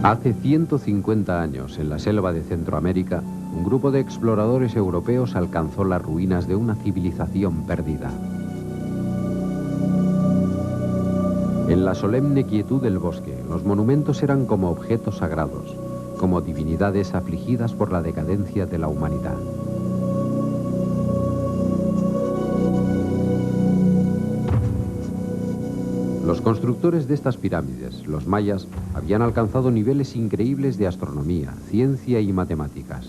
Hace 150 años, en la selva de Centroamérica, un grupo de exploradores europeos alcanzó las ruinas de una civilización perdida. En la solemne quietud del bosque, los monumentos eran como objetos sagrados, como divinidades afligidas por la decadencia de la humanidad. Los constructores de estas pirámides, los mayas, habían alcanzado niveles increíbles de astronomía, ciencia y matemáticas.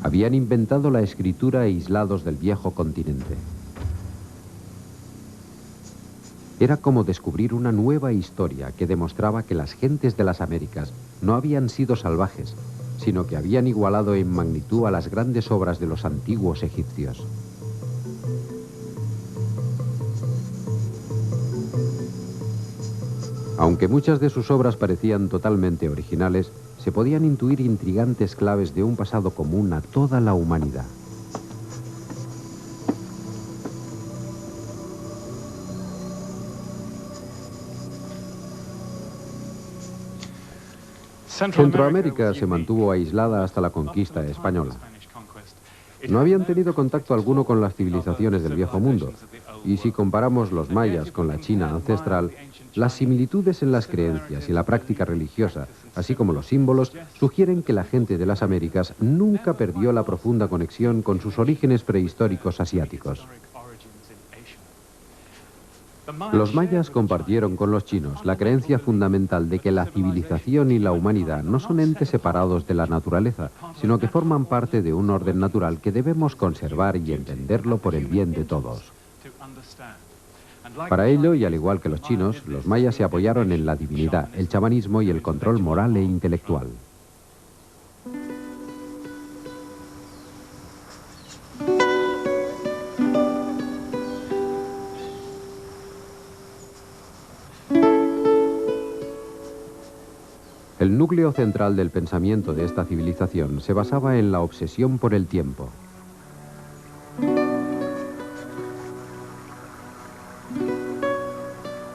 Habían inventado la escritura aislados del viejo continente. Era como descubrir una nueva historia que demostraba que las gentes de las Américas no habían sido salvajes, sino que habían igualado en magnitud a las grandes obras de los antiguos egipcios. Aunque muchas de sus obras parecían totalmente originales, se podían intuir intrigantes claves de un pasado común a toda la humanidad. Centroamérica se mantuvo aislada hasta la conquista española. No habían tenido contacto alguno con las civilizaciones del Viejo Mundo, y si comparamos los mayas con la China ancestral, las similitudes en las creencias y la práctica religiosa, así como los símbolos, sugieren que la gente de las Américas nunca perdió la profunda conexión con sus orígenes prehistóricos asiáticos. Los mayas compartieron con los chinos la creencia fundamental de que la civilización y la humanidad no son entes separados de la naturaleza, sino que forman parte de un orden natural que debemos conservar y entenderlo por el bien de todos. Para ello, y al igual que los chinos, los mayas se apoyaron en la divinidad, el chamanismo y el control moral e intelectual. El núcleo central del pensamiento de esta civilización se basaba en la obsesión por el tiempo.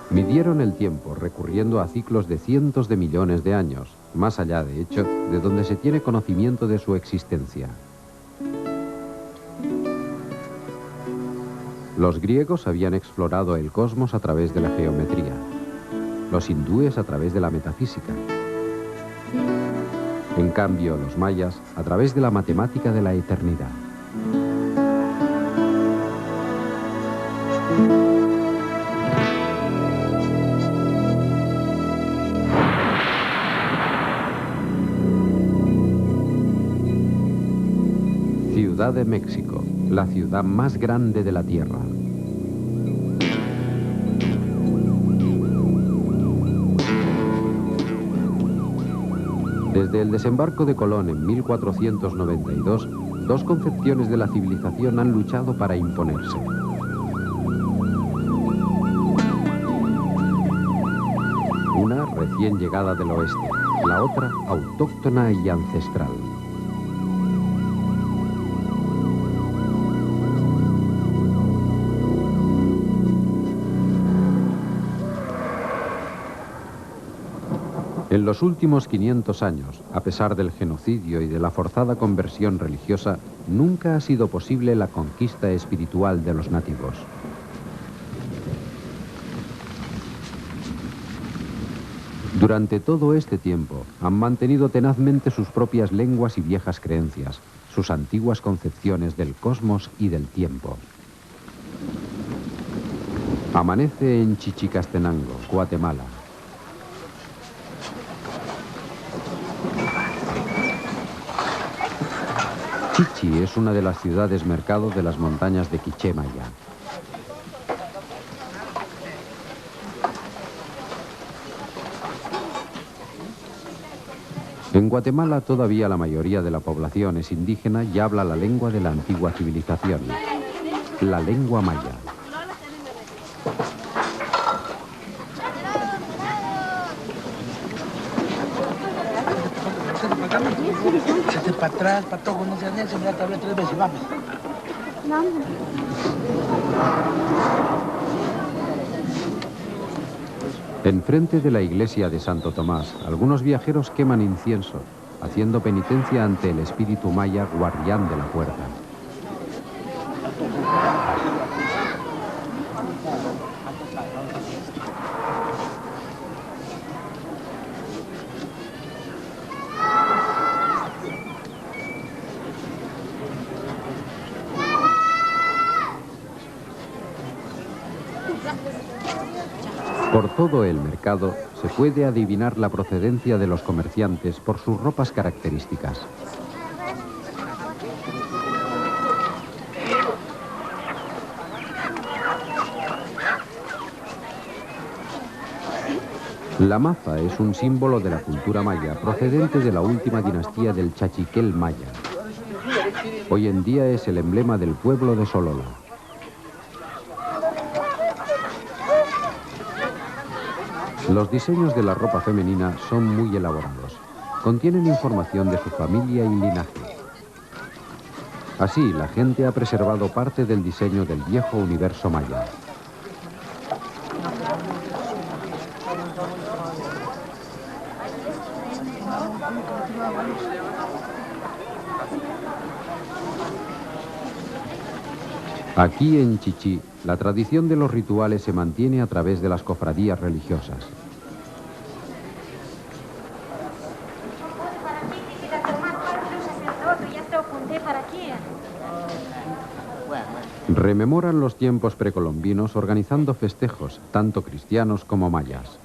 Midieron el tiempo recurriendo a ciclos de cientos de millones de años, más allá, de hecho, de donde se tiene conocimiento de su existencia. Los griegos habían explorado el cosmos a través de la geometría, los hindúes a través de la metafísica. En cambio, los mayas a través de la matemática de la eternidad. Ciudad de México, la ciudad más grande de la Tierra. Desde el desembarco de Colón en 1492, dos concepciones de la civilización han luchado para imponerse. Una recién llegada del oeste, la otra autóctona y ancestral. En los últimos 500 años, a pesar del genocidio y de la forzada conversión religiosa, nunca ha sido posible la conquista espiritual de los nativos. Durante todo este tiempo, han mantenido tenazmente sus propias lenguas y viejas creencias, sus antiguas concepciones del cosmos y del tiempo. Amanece en Chichicastenango, Guatemala. Chichi es una de las ciudades mercado de las montañas de Quiché Maya. En Guatemala todavía la mayoría de la población es indígena y habla la lengua de la antigua civilización, la lengua maya. Échate para atrás, patojo, no seas necio, ya te hablé 3 veces, vamos. Enfrente de la iglesia de Santo Tomás, algunos viajeros queman incienso, haciendo penitencia ante el espíritu maya guardián de la puerta. Por todo el mercado se puede adivinar la procedencia de los comerciantes por sus ropas características. La maza es un símbolo de la cultura maya, procedente de la última dinastía del Chachiquel maya. Hoy en día es el emblema del pueblo de Sololo. Los diseños de la ropa femenina son muy elaborados. Contienen información de su familia y linaje. Así, la gente ha preservado parte del diseño del viejo universo maya. Aquí en Chichí, la tradición de los rituales se mantiene a través de las cofradías religiosas. Rememoran los tiempos precolombinos organizando festejos, tanto cristianos como mayas.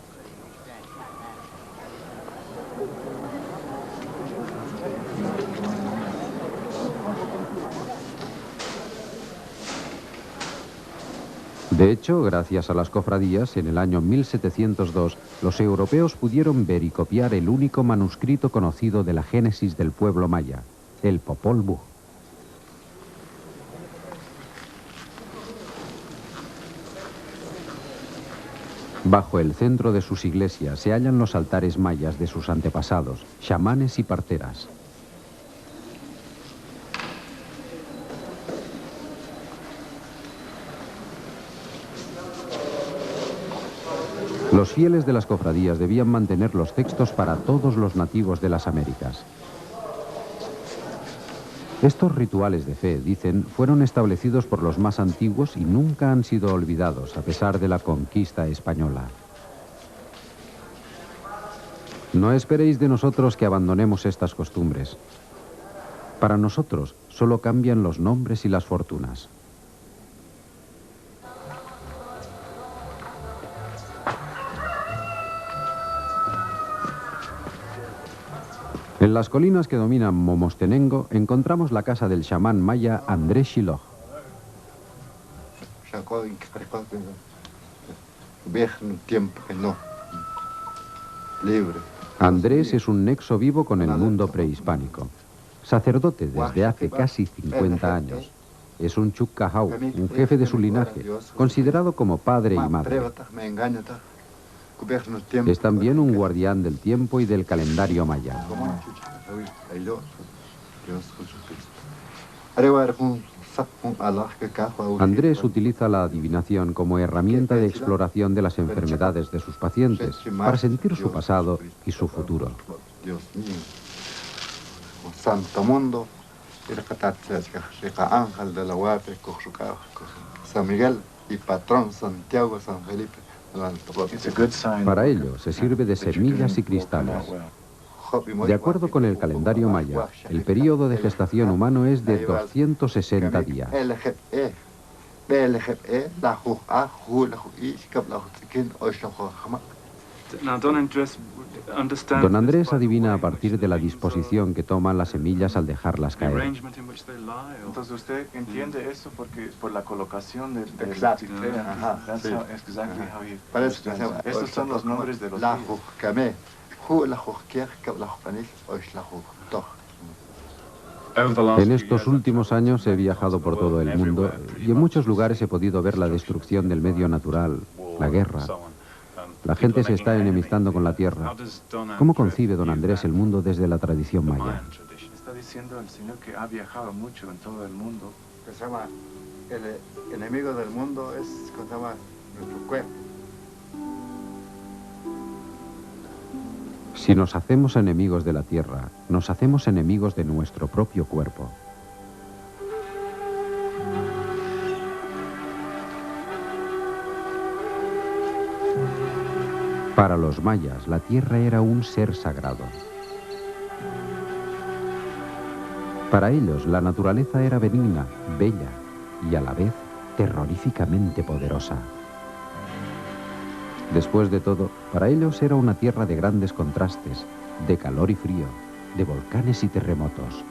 De hecho, gracias a las cofradías, en el año 1702, los europeos pudieron ver y copiar el único manuscrito conocido de la génesis del pueblo maya, el Popol Vuh. Bajo el centro de sus iglesias se hallan los altares mayas de sus antepasados, chamanes y parteras. Los fieles de las cofradías debían mantener los textos para todos los nativos de las Américas. Estos rituales de fe, dicen, fueron establecidos por los más antiguos y nunca han sido olvidados a pesar de la conquista española. No esperéis de nosotros que abandonemos estas costumbres. Para nosotros solo cambian los nombres y las fortunas. En las colinas que dominan Momostenengo encontramos la casa del chamán maya Andrés Shiloj. Andrés es un nexo vivo con el mundo prehispánico. Sacerdote desde hace casi 50 años. Es un Chuccajau, un jefe de su linaje, considerado como padre y madre. Es también un guardián del tiempo y del calendario maya. Andrés utiliza la adivinación como herramienta de exploración de las enfermedades de sus pacientes para sentir su pasado y su futuro. Santo mundo, San Miguel y patrón Santiago, San Felipe. Para ello se sirve de semillas y cristales. De acuerdo con el calendario maya, el periodo de gestación humano es de 260 días. Don Andrés adivina a partir de la disposición que toman las semillas al dejarlas caer. Entonces usted entiende eso porque por la colocación del Exacto. Estos son los nombres de los días. En estos últimos años he viajado por todo el mundo y en muchos lugares he podido ver la destrucción del medio natural, la guerra. La gente se está enemistando con la tierra. ¿Cómo concibe don Andrés el mundo desde la tradición maya? Está diciendo el señor que ha viajado mucho en todo el mundo. Que se llama, el enemigo del mundo es, que se llama, nuestro cuerpo. Si nos hacemos enemigos de la tierra, nos hacemos enemigos de nuestro propio cuerpo. Para los mayas, la tierra era un ser sagrado. Para ellos, la naturaleza era benigna, bella y a la vez terroríficamente poderosa. Después de todo, para ellos era una tierra de grandes contrastes, de calor y frío, de volcanes y terremotos.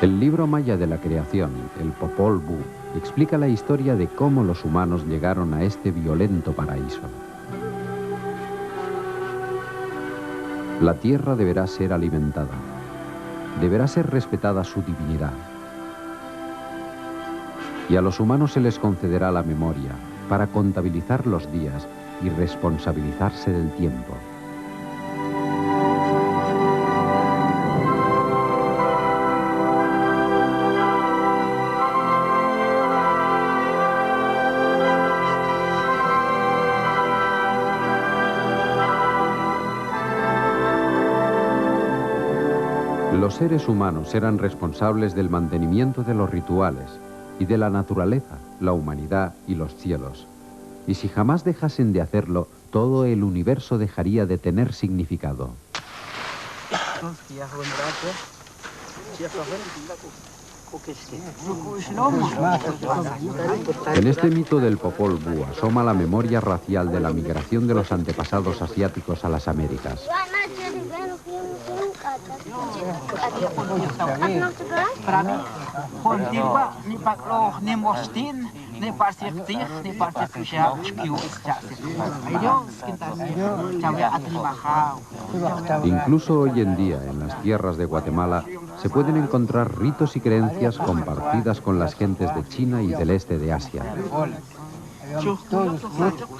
El libro maya de la creación, el Popol Vuh, explica la historia de cómo los humanos llegaron a este violento paraíso. La tierra deberá ser alimentada, deberá ser respetada su divinidad. Y a los humanos se les concederá la memoria para contabilizar los días y responsabilizarse del tiempo. Los seres humanos eran responsables del mantenimiento de los rituales y de la naturaleza, la humanidad y los cielos. Y si jamás dejasen de hacerlo, todo el universo dejaría de tener significado. En este mito del Popol Vuh asoma la memoria racial de la migración de los antepasados asiáticos a las Américas. Incluso hoy en día, en las tierras de Guatemala, se pueden encontrar ritos y creencias compartidas con las gentes de China y del este de Asia.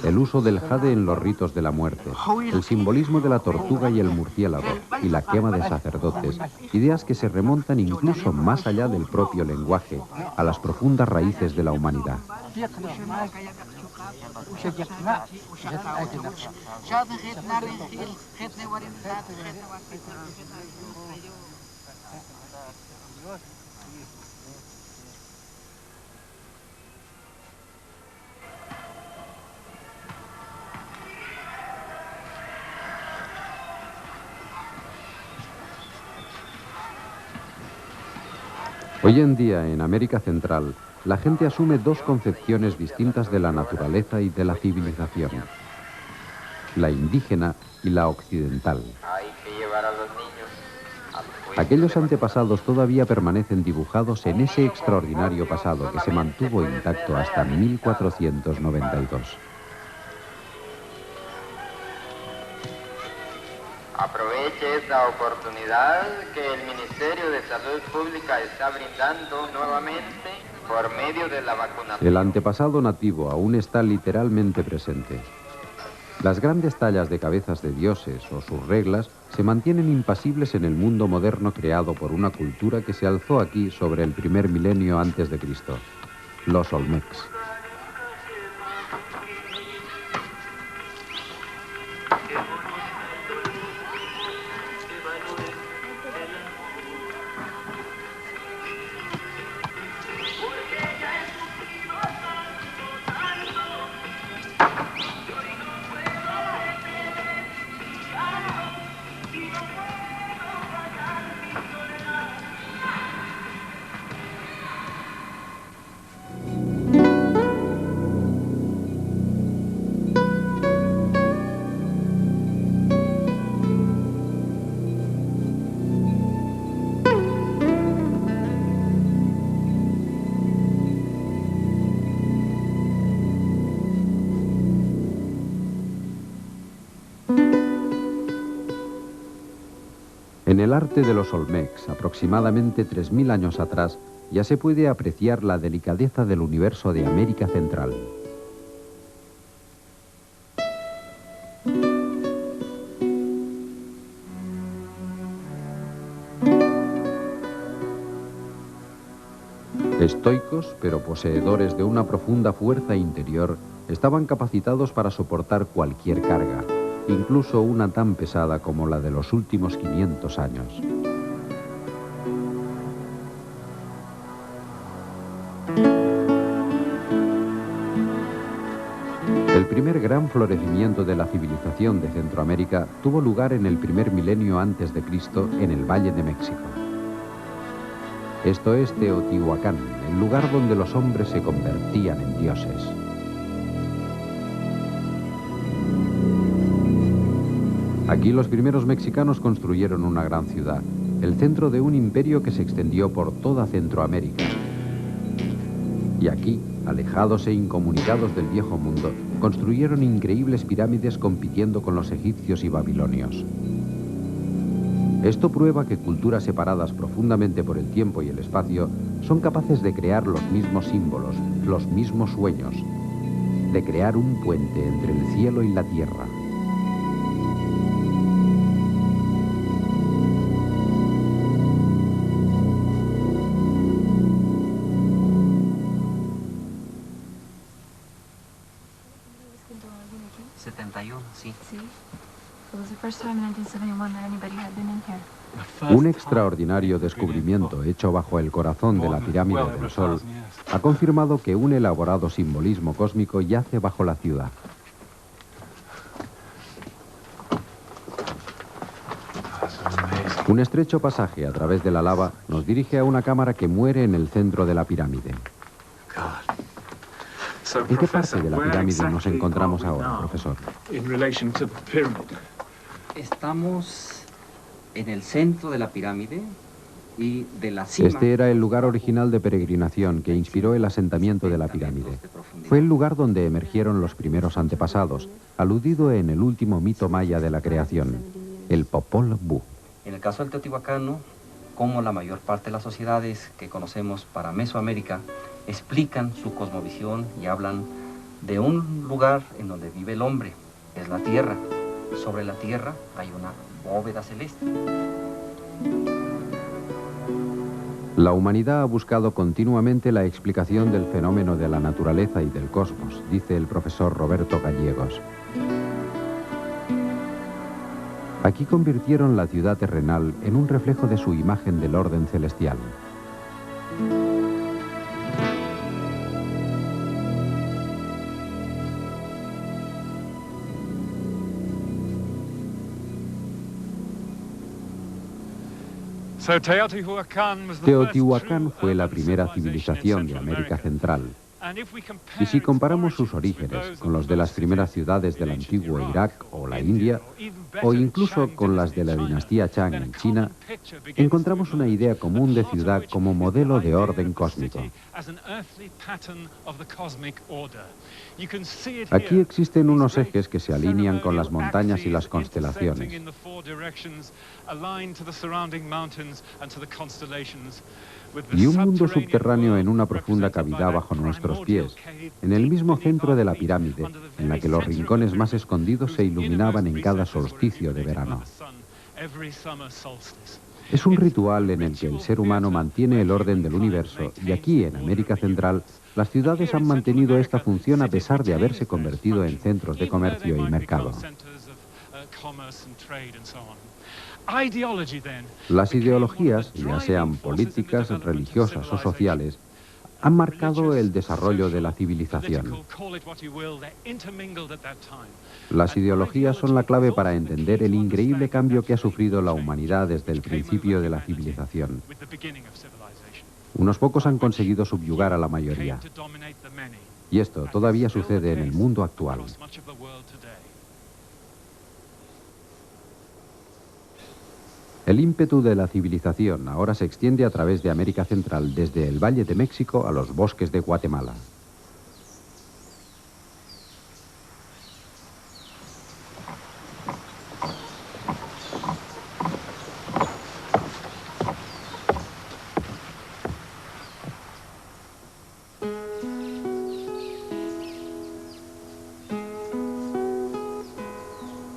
El uso del jade en los ritos de la muerte, el simbolismo de la tortuga y el murciélago, y la quema de sacerdotes, ideas que se remontan incluso más allá del propio lenguaje, a las profundas raíces de la humanidad. Hoy en día, en América Central, la gente asume dos concepciones distintas de la naturaleza y de la civilización: la indígena y la occidental. Aquellos antepasados todavía permanecen dibujados en ese extraordinario pasado que se mantuvo intacto hasta 1492. Aproveche esta oportunidad que el Ministerio de Salud Pública está brindando nuevamente por medio de la vacunación. El antepasado nativo aún está literalmente presente. Las grandes tallas de cabezas de dioses o sus reglas se mantienen impasibles en el mundo moderno creado por una cultura que se alzó aquí sobre el primer milenio antes de Cristo, los Olmecs. En el arte de los Olmecs, aproximadamente 3000 años atrás, ya se puede apreciar la delicadeza del universo de América Central. Estoicos, pero poseedores de una profunda fuerza interior, estaban capacitados para soportar cualquier carga, incluso una tan pesada como la de los últimos 500 años. El primer gran florecimiento de la civilización de Centroamérica tuvo lugar en el primer milenio antes de Cristo en el Valle de México. Esto es Teotihuacán, el lugar donde los hombres se convertían en dioses. Aquí los primeros mexicanos construyeron una gran ciudad, el centro de un imperio que se extendió por toda Centroamérica. Y aquí, alejados e incomunicados del viejo mundo, construyeron increíbles pirámides compitiendo con los egipcios y babilonios. Esto prueba que culturas separadas profundamente por el tiempo y el espacio son capaces de crear los mismos símbolos, los mismos sueños, de crear un puente entre el cielo y la tierra. Sí. Un extraordinario descubrimiento hecho bajo el corazón de la pirámide del Sol ha confirmado que un elaborado simbolismo cósmico yace bajo la ciudad. Un estrecho pasaje a través de la lava nos dirige a una cámara que muere en el centro de la pirámide. ¿En qué parte de la pirámide nos encontramos ahora, profesor? Estamos en el centro de la pirámide y de la cima. Este era el lugar original de peregrinación que inspiró el asentamiento de la pirámide. Fue el lugar donde emergieron los primeros antepasados, aludido en el último mito maya de la creación, el Popol Vuh. En el caso del Teotihuacano, como la mayor parte de las sociedades que conocemos para Mesoamérica, explican su cosmovisión y hablan de un lugar en donde vive el hombre, es la tierra. Sobre la tierra hay una bóveda celeste. La humanidad ha buscado continuamente la explicación del fenómeno de la naturaleza y del cosmos, dice el profesor Roberto Gallegos. Aquí convirtieron la ciudad terrenal en un reflejo de su imagen del orden celestial. Teotihuacán fue la primera civilización de América Central. Y si comparamos sus orígenes con los de las primeras ciudades del antiguo Irak o la India, o incluso con las de la dinastía Chang en China, encontramos una idea común de ciudad como modelo de orden cósmico. Aquí existen unos ejes que se alinean con las montañas y las constelaciones. Y un mundo subterráneo en una profunda cavidad bajo nuestros pies, en el mismo centro de la pirámide, en la que los rincones más escondidos se iluminaban en cada solsticio de verano. Es un ritual en el que el ser humano mantiene el orden del universo, y aquí, en América Central, las ciudades han mantenido esta función a pesar de haberse convertido en centros de comercio y mercado. Las ideologías, ya sean políticas, religiosas o sociales, han marcado el desarrollo de la civilización. Las ideologías son la clave para entender el increíble cambio que ha sufrido la humanidad desde el principio de la civilización. Unos pocos han conseguido subyugar a la mayoría. Y esto todavía sucede en el mundo actual. El ímpetu de la civilización ahora se extiende a través de América Central, desde el Valle de México a los bosques de Guatemala.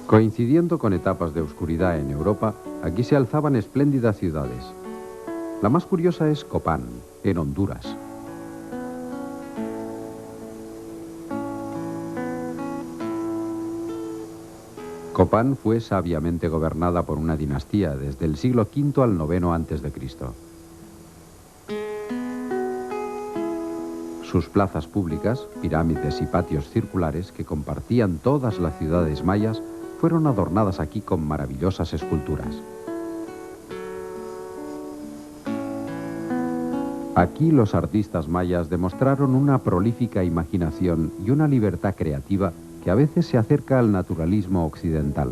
Coincidiendo con etapas de oscuridad en Europa, aquí se alzaban espléndidas ciudades. La más curiosa es Copán, en Honduras. Copán fue sabiamente gobernada por una dinastía desde el siglo V al IX a.C. Sus plazas públicas, pirámides y patios circulares que compartían todas las ciudades mayas fueron adornadas aquí con maravillosas esculturas. Aquí los artistas mayas demostraron una prolífica imaginación y una libertad creativa que a veces se acerca al naturalismo occidental.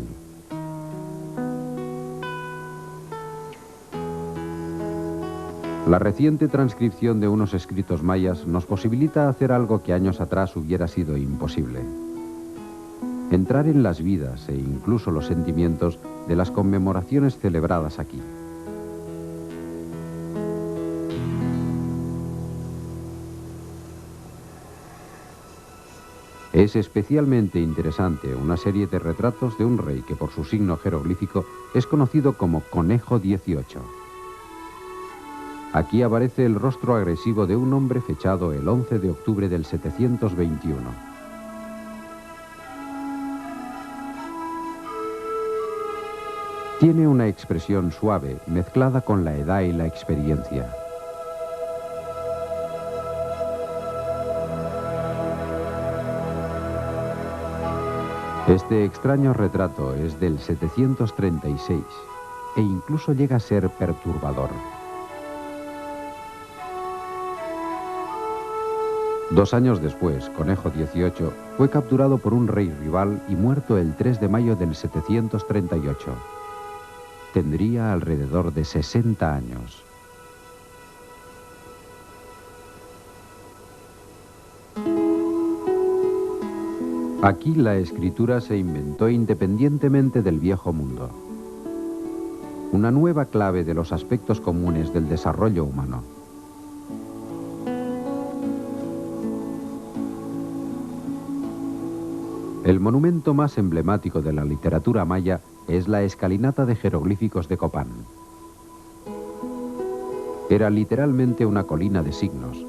La reciente transcripción de unos escritos mayas nos posibilita hacer algo que años atrás hubiera sido imposible. Entrar en las vidas e incluso los sentimientos de las conmemoraciones celebradas aquí. Es especialmente interesante una serie de retratos de un rey que por su signo jeroglífico es conocido como Conejo 18. Aquí aparece el rostro agresivo de un hombre fechado el 11 de octubre del 721. Tiene una expresión suave, mezclada con la edad y la experiencia. Este extraño retrato es del 736 e incluso llega a ser perturbador. 2 años después, Conejo 18 fue capturado por un rey rival y muerto el 3 de mayo del 738. Tendría alrededor de 60 años. Aquí la escritura se inventó independientemente del viejo mundo. Una nueva clave de los aspectos comunes del desarrollo humano. El monumento más emblemático de la literatura maya es la escalinata de jeroglíficos de Copán. Era literalmente una colina de signos,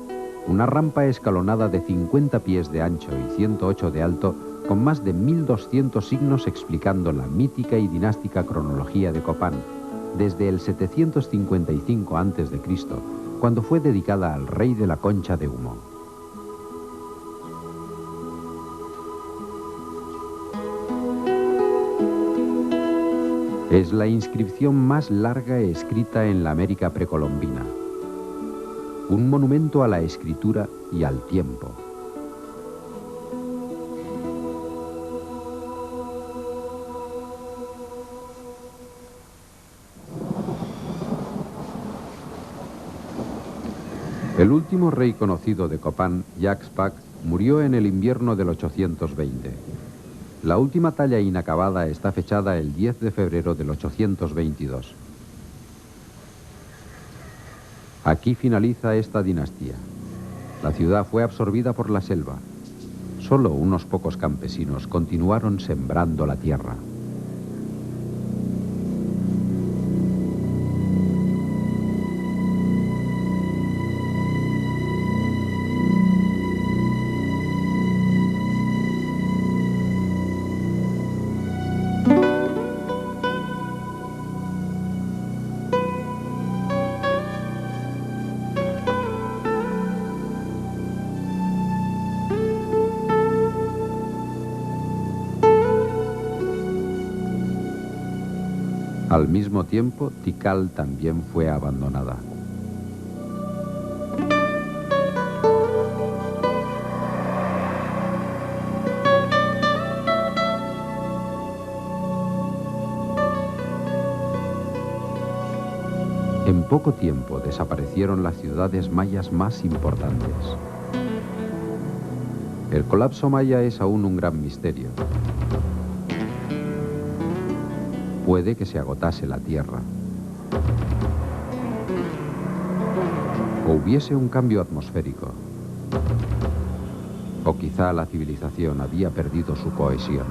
una rampa escalonada de 50 pies de ancho y 108 de alto, con más de 1200 signos explicando la mítica y dinástica cronología de Copán, desde el 755 a.C., cuando fue dedicada al rey de la Concha de Humo. Es la inscripción más larga escrita en la América precolombina. Un monumento a la escritura y al tiempo. El último rey conocido de Copán, Yaxpac, murió en el invierno del 820. La última talla inacabada está fechada el 10 de febrero del 822. Aquí finaliza esta dinastía. La ciudad fue absorbida por la selva. Solo unos pocos campesinos continuaron sembrando la tierra. Al mismo tiempo, Tikal también fue abandonada. En poco tiempo desaparecieron las ciudades mayas más importantes. El colapso maya es aún un gran misterio. Puede que se agotase la tierra. O hubiese un cambio atmosférico. O quizá la civilización había perdido su cohesión.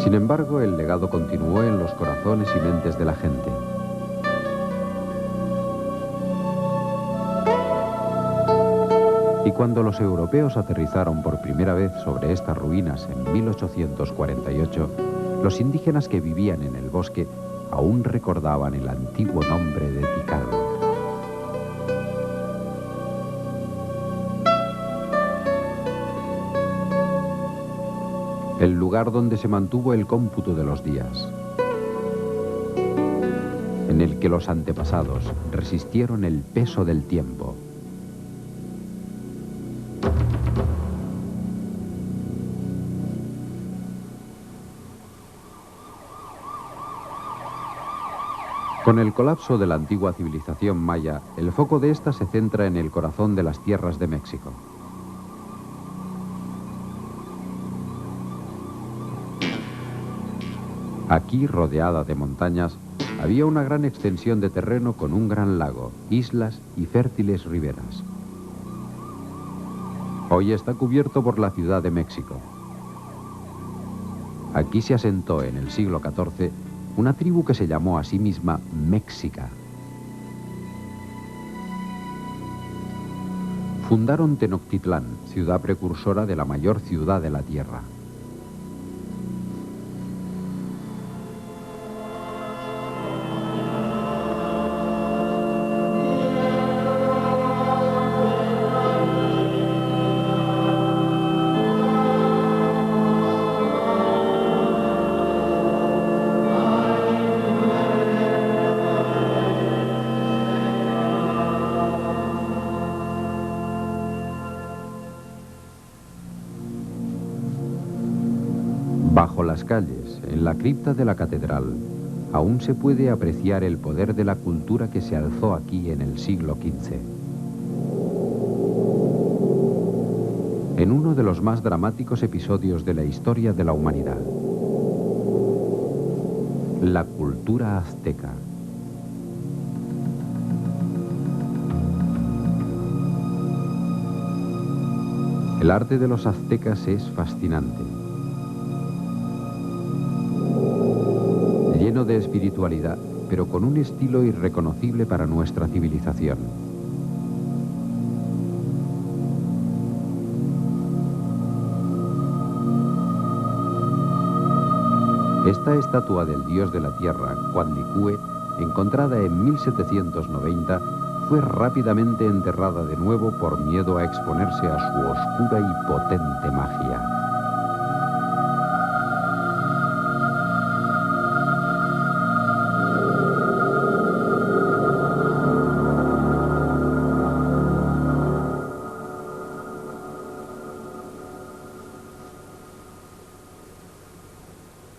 Sin embargo, el legado continuó en los corazones y mentes de la gente. Y cuando los europeos aterrizaron por primera vez sobre estas ruinas en 1848, los indígenas que vivían en el bosque aún recordaban el antiguo nombre de Tikal. El lugar donde se mantuvo el cómputo de los días, en el que los antepasados resistieron el peso del tiempo. Con el colapso de la antigua civilización maya, el foco de esta se centra en el corazón de las tierras de México. Aquí, rodeada de montañas, había una gran extensión de terreno con un gran lago, islas y fértiles riberas. Hoy está cubierto por la Ciudad de México. Aquí se asentó en el siglo XIV una tribu que se llamó a sí misma Méxica. Fundaron Tenochtitlán, ciudad precursora de la mayor ciudad de la tierra. Bajo las calles, en la cripta de la catedral, aún se puede apreciar el poder de la cultura que se alzó aquí en el siglo XV. En uno de los más dramáticos episodios de la historia de la humanidad. La cultura azteca. El arte de los aztecas es fascinante. Lleno de espiritualidad, pero con un estilo irreconocible para nuestra civilización. Esta estatua del dios de la tierra, Coatlicue, encontrada en 1790, fue rápidamente enterrada de nuevo por miedo a exponerse a su oscura y potente magia.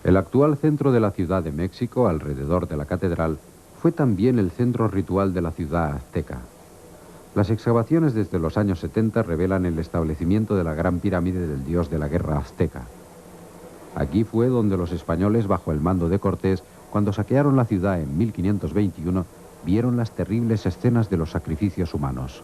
El actual centro de la Ciudad de México, alrededor de la catedral, fue también el centro ritual de la ciudad azteca. Las excavaciones desde los años 70 revelan el establecimiento de la gran pirámide del dios de la guerra azteca. Aquí fue donde los españoles, bajo el mando de Cortés, cuando saquearon la ciudad en 1521, vieron las terribles escenas de los sacrificios humanos.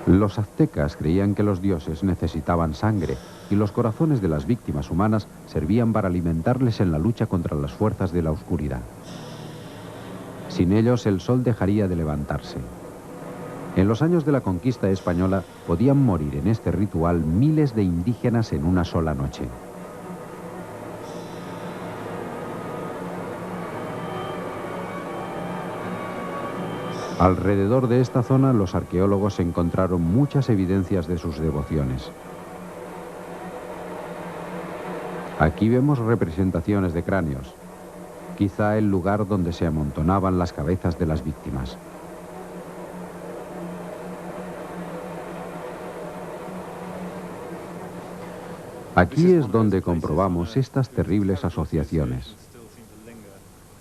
Los aztecas creían que los dioses necesitaban sangre y los corazones de las víctimas humanas servían para alimentarles en la lucha contra las fuerzas de la oscuridad. Sin ellos el sol dejaría de levantarse. En los años de la conquista española podían morir en este ritual miles de indígenas en una sola noche. Alrededor de esta zona, los arqueólogos encontraron muchas evidencias de sus devociones. Aquí vemos representaciones de cráneos, quizá el lugar donde se amontonaban las cabezas de las víctimas. Aquí es donde comprobamos estas terribles asociaciones.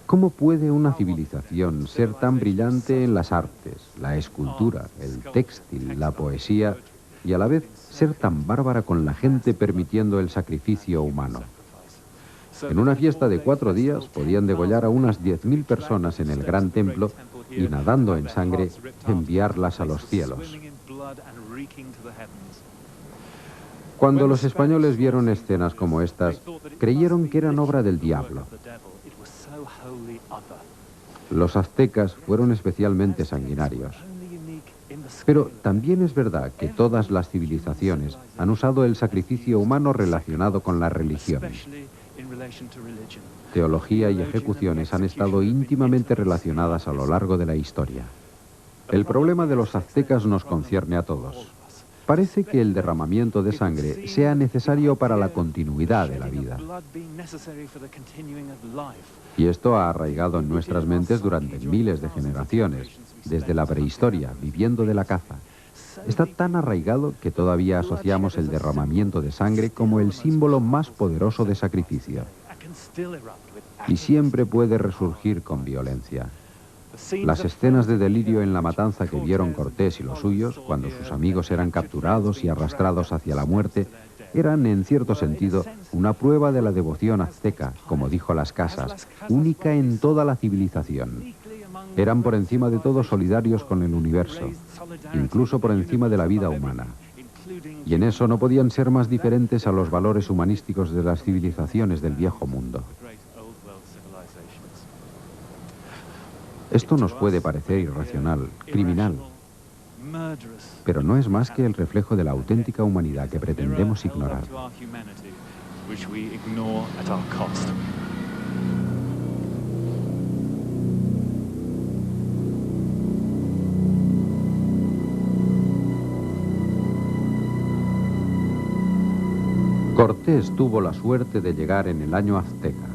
¿Cómo puede una civilización ser tan brillante en las artes, la escultura, el textil, la poesía, y a la vez ser tan bárbara con la gente permitiendo el sacrificio humano? En una fiesta de 4 días podían degollar a unas 10.000 personas en el gran templo y, nadando en sangre, enviarlas a los cielos. Cuando los españoles vieron escenas como estas, creyeron que eran obra del diablo. Los aztecas fueron especialmente sanguinarios. Pero también es verdad que todas las civilizaciones han usado el sacrificio humano relacionado con la religión. Teología y ejecuciones han estado íntimamente relacionadas a lo largo de la historia. El problema de los aztecas nos concierne a todos. Parece que el derramamiento de sangre sea necesario para la continuidad de la vida. Y esto ha arraigado en nuestras mentes durante miles de generaciones, desde la prehistoria, viviendo de la caza. Está tan arraigado que todavía asociamos el derramamiento de sangre como el símbolo más poderoso de sacrificio. Y siempre puede resurgir con violencia. Las escenas de delirio en la matanza que vieron Cortés y los suyos, cuando sus amigos eran capturados y arrastrados hacia la muerte, eran, en cierto sentido, una prueba de la devoción azteca, como dijo Las Casas, única en toda la civilización. Eran por encima de todo solidarios con el universo, incluso por encima de la vida humana. Y en eso no podían ser más diferentes a los valores humanísticos de las civilizaciones del viejo mundo. Esto nos puede parecer irracional, criminal, pero no es más que el reflejo de la auténtica humanidad que pretendemos ignorar. Cortés tuvo la suerte de llegar en el año azteca.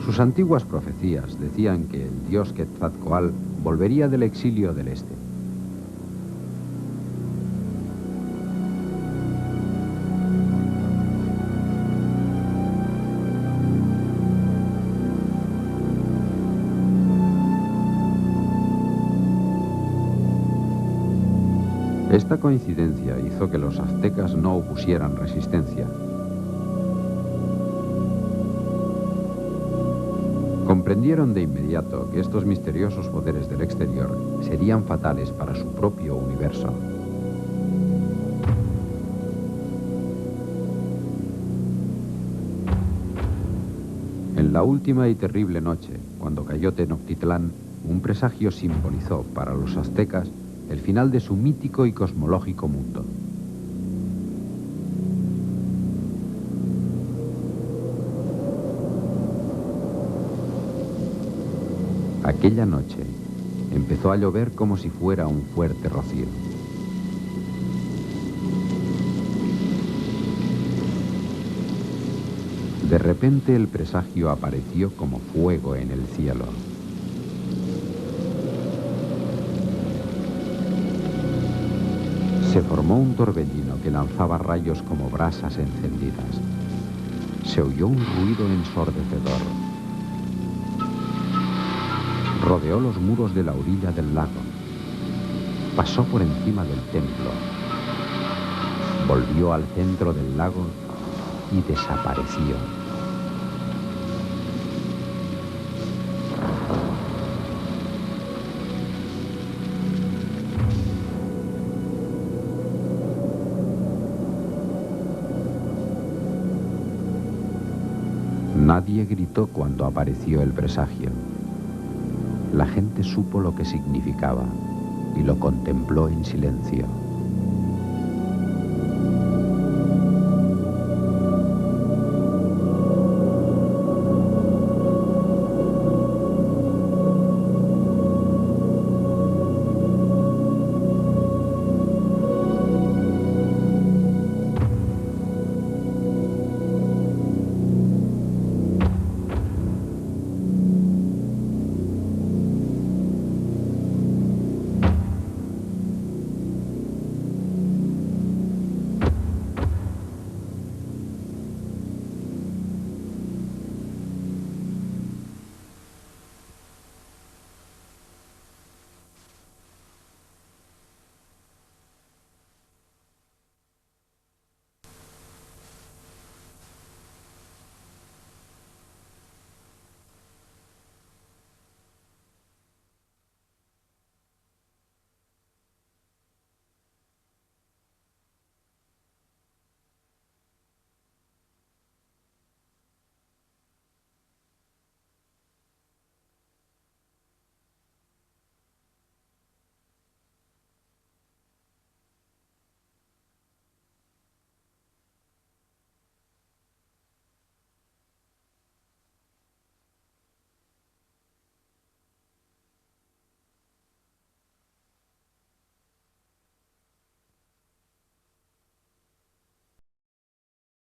Sus antiguas profecías decían que el dios Quetzalcóatl volvería del exilio del este. Esta coincidencia hizo que los aztecas no opusieran resistencia. Comprendieron de inmediato que estos misteriosos poderes del exterior serían fatales para su propio universo. En la última y terrible noche, cuando cayó Tenochtitlán, un presagio simbolizó para los aztecas el final de su mítico y cosmológico mundo. Aquella noche empezó a llover como si fuera un fuerte rocío. De repente el presagio apareció como fuego en el cielo. Se formó un torbellino que lanzaba rayos como brasas encendidas. Se oyó un ruido ensordecedor. Rodeó los muros de la orilla del lago. Pasó por encima del templo. Volvió al centro del lago y desapareció. Nadie gritó cuando apareció el presagio. La gente supo lo que significaba y lo contempló en silencio.